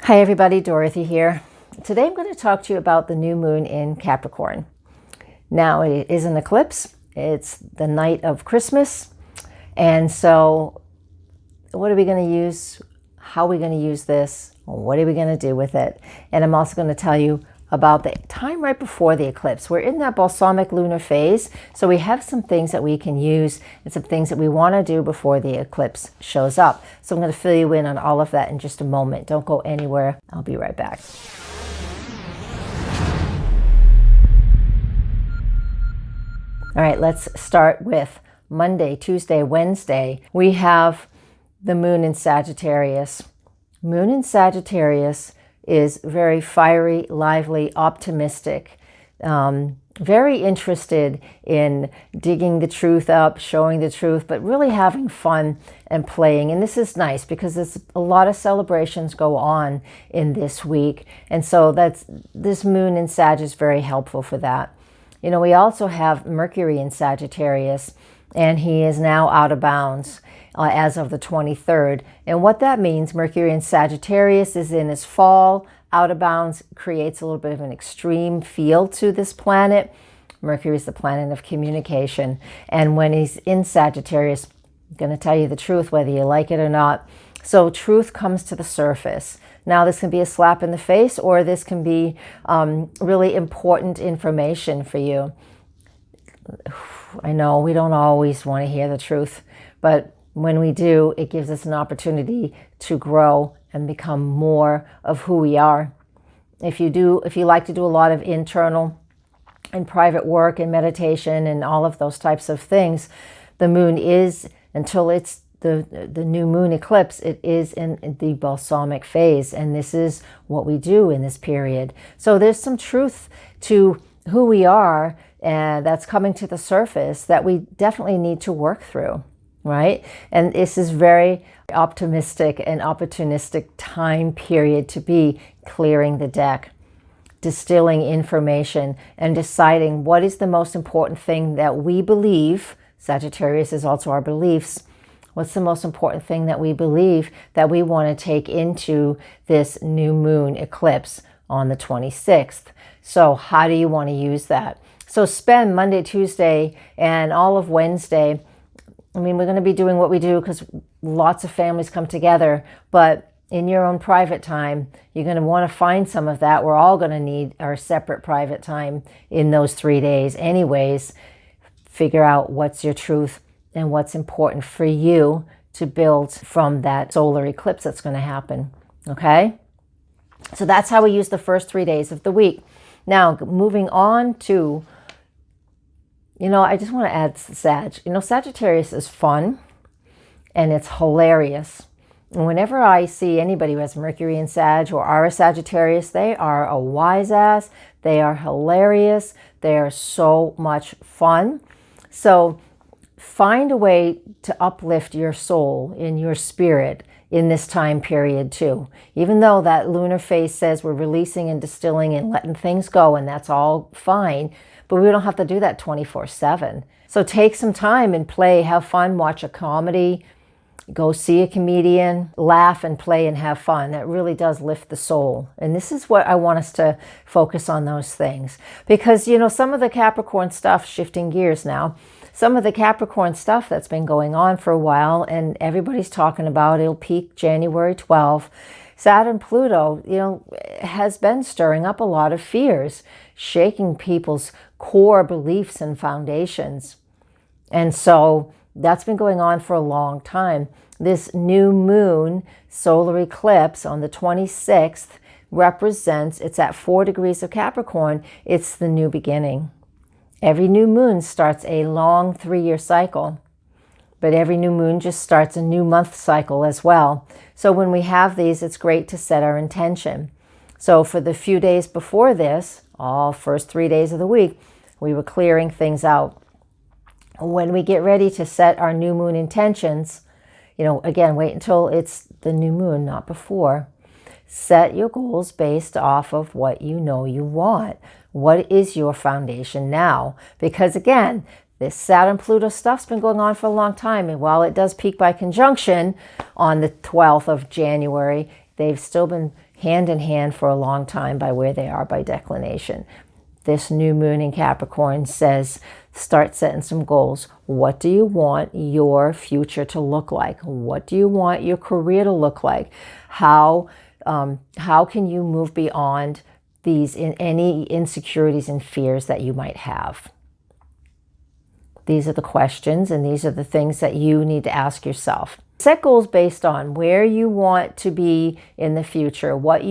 Hi everybody, Dorothy here. Today I'm going to talk to you about the new moon in Capricorn. Now it is an eclipse. It's the night of Christmas. And so what are we going to use? How are we going to use this? What are we going to do with it? And I'm also going to tell you about the time right before the eclipse. We're in that balsamic lunar phase, so we have some things that we can use and some things that we want to do before the eclipse shows up. So I'm going to fill you in on all of that in just a moment. Don't go anywhere. I'll be right back. All right, let's start with Monday, Tuesday, Wednesday. We have the moon in Sagittarius. Moon in Sagittarius is very fiery, lively, optimistic, very interested in digging the truth up, showing the truth, but really having fun and playing. And this is nice because there's a lot of celebrations go on in this week. And so this moon in Sag is very helpful for that. You know, we also have Mercury in Sagittarius, and he is now out of bounds as of the 23rd. And what that means, Mercury in Sagittarius is in its fall. Out of bounds creates a little bit of an extreme feel to this planet. Mercury is the planet of communication. And when he's in Sagittarius, I'm going to tell you the truth, whether you like it or not. So truth comes to the surface. Now, this can be a slap in the face, or this can be really important information for you. I know we don't always want to hear the truth, but when we do, it gives us an opportunity to grow and become more of who we are. If you like to do a lot of internal and private work and meditation and all of those types of things, the moon is, until it's the new moon eclipse, it is in the balsamic phase, and this is what we do in this period. So there's some truth to who we are, and that's coming to the surface that we definitely need to work through, right? And this is very optimistic and opportunistic time period to be clearing the deck, distilling information, and deciding what is the most important thing that we believe. Sagittarius is also our beliefs. What's the most important thing that we believe that we want to take into this new moon eclipse on the 26th? So how do you want to use that? So spend Monday, Tuesday, and all of Wednesday. I mean, we're going to be doing what we do because lots of families come together, but in your own private time, you're going to want to find some of that. We're all going to need our separate private time in those 3 days anyways. Figure out what's your truth and what's important for you to build from that solar eclipse that's going to happen, okay? So that's how we use the first 3 days of the week. Now, moving on to, I just want to add Sag. Sagittarius is fun and it's hilarious. And whenever I see anybody who has Mercury in Sag or are a Sagittarius, they are a wise ass. They are hilarious. They are so much fun. So find a way to uplift your soul in your spirit in this time period too. Even though that lunar phase says we're releasing and distilling and letting things go, and that's all fine, but we don't have to do that 24/7. So take some time and play, have fun, watch a comedy, go see a comedian, laugh and play and have fun. That really does lift the soul. And this is what I want us to focus on, those things. Because, some of the Capricorn stuff, shifting gears now, some of the Capricorn stuff that's been going on for a while and everybody's talking about, it'll peak January 12th. Saturn, Pluto, has been stirring up a lot of fears, shaking people's core beliefs and foundations. And so that's been going on for a long time. This new moon solar eclipse on the 26th represents, it's at 4 degrees of Capricorn, it's the new beginning. Every new moon starts a long 3-year cycle, but every new moon just starts a new month cycle as well. So when we have these, it's great to set our intention. So for the few days before this, all first 3 days of the week, we were clearing things out. When we get ready to set our new moon intentions, again, wait until it's the new moon, not before. Set your goals based off of what you know you want. What is your foundation now? Because again, this Saturn-Pluto stuff's been going on for a long time. And while it does peak by conjunction on the 12th of January, they've still been hand in hand for a long time by where they are by declination. This new moon in Capricorn says, start setting some goals. What do you want your future to look like? What do you want your career to look like? How can you move beyond any insecurities and fears that you might have? These are the questions, and these are the things that you need to ask yourself. Set goals based on where you want to be in the future, what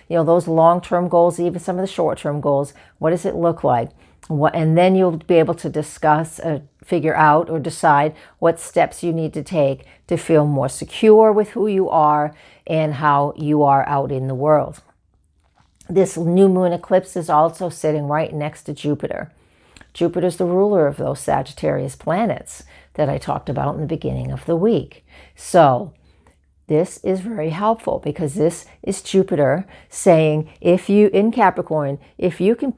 those long-term goals, even some of the short-term goals, what does it look like? And then you'll be able to discuss, figure out or decide what steps you need to take to feel more secure with who you are and how you are out in the world. This new moon eclipse is also sitting right next to Jupiter. Jupiter's the ruler of those Sagittarius planets that I talked about in the beginning of the week. So this is very helpful because this is Jupiter saying, in Capricorn, if you can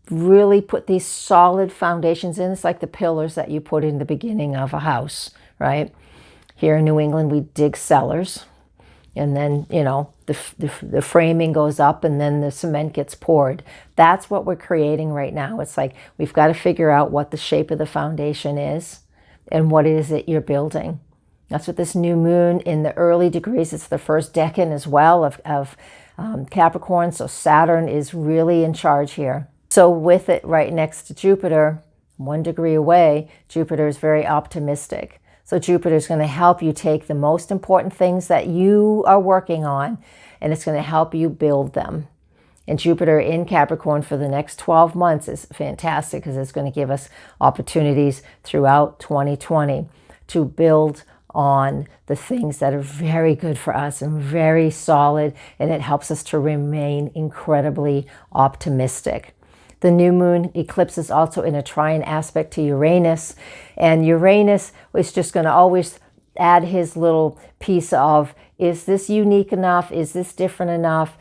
really put these solid foundations in, it's like the pillars that you put in the beginning of a house, right? Here in New England, we dig cellars. And then, the framing goes up and then the cement gets poured. That's what we're creating right now. It's like we've got to figure out what the shape of the foundation is and what is it you're building. That's what this new moon in the early degrees, it's the first decan as well of Capricorn. So Saturn is really in charge here. So with it right next to Jupiter, 1 degree away, Jupiter is very optimistic. So Jupiter is going to help you take the most important things that you are working on, and it's going to help you build them. And Jupiter in Capricorn for the next 12 months is fantastic because it's going to give us opportunities throughout 2020 to build on the things that are very good for us and very solid, and it helps us to remain incredibly optimistic. The new moon eclipse is also in a trine aspect to Uranus, and Uranus is just going to always add his little piece of, is this unique enough? Is this different enough?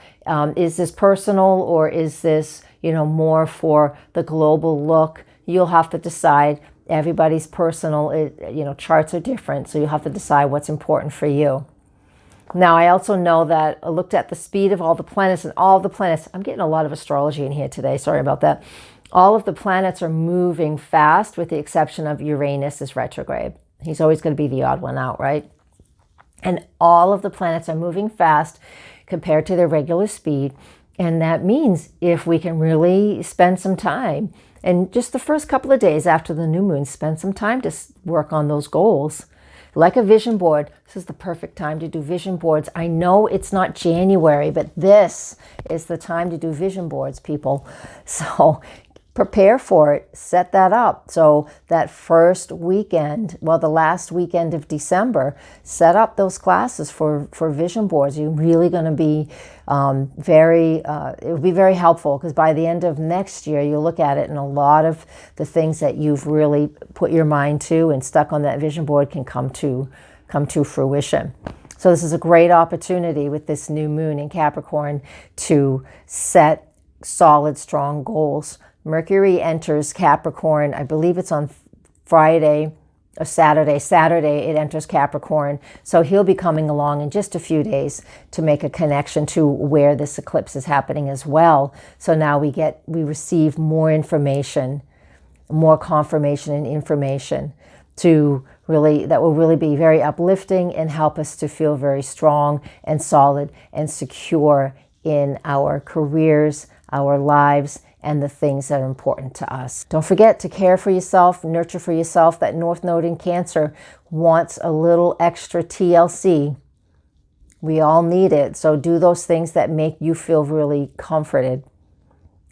Is this personal, or is this, more for the global look? You'll have to decide. Everybody's personal, charts are different, so you'll have to decide what's important for you. Now, I also know that I looked at the speed of all the planets, and all the planets, I'm getting a lot of astrology in here today, sorry about that. All of the planets are moving fast with the exception of Uranus is retrograde. He's always going to be the odd one out, right? And all of the planets are moving fast compared to their regular speed. And that means if we can really spend some time, and just the first couple of days after the new moon, spend some time to work on those goals. Like a vision board, this is the perfect time to do vision boards. I know it's not January, but this is the time to do vision boards, people. So prepare for it, set that up. So that first weekend, the last weekend of December, set up those classes for vision boards. You're really going to be it will be very helpful because by the end of next year, you'll look at it and a lot of the things that you've really put your mind to and stuck on that vision board can come to fruition. So this is a great opportunity with this new moon in Capricorn to set solid, strong goals. Mercury enters Capricorn, I believe it's on Friday or Saturday. Saturday it enters Capricorn. So he'll be coming along in just a few days to make a connection to where this eclipse is happening as well. So now we receive more information, more confirmation and information that will really be very uplifting and help us to feel very strong and solid and secure in our careers, our lives, and the things that are important to us. Don't forget to care for yourself, nurture for yourself. That North Node in Cancer wants a little extra TLC. We all need it. So do those things that make you feel really comforted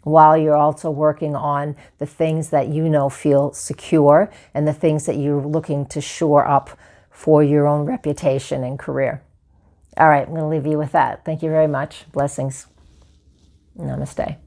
while you're also working on the things that feel secure and the things that you're looking to shore up for your own reputation and career. All right, I'm going to leave you with that. Thank you very much. Blessings. Namaste.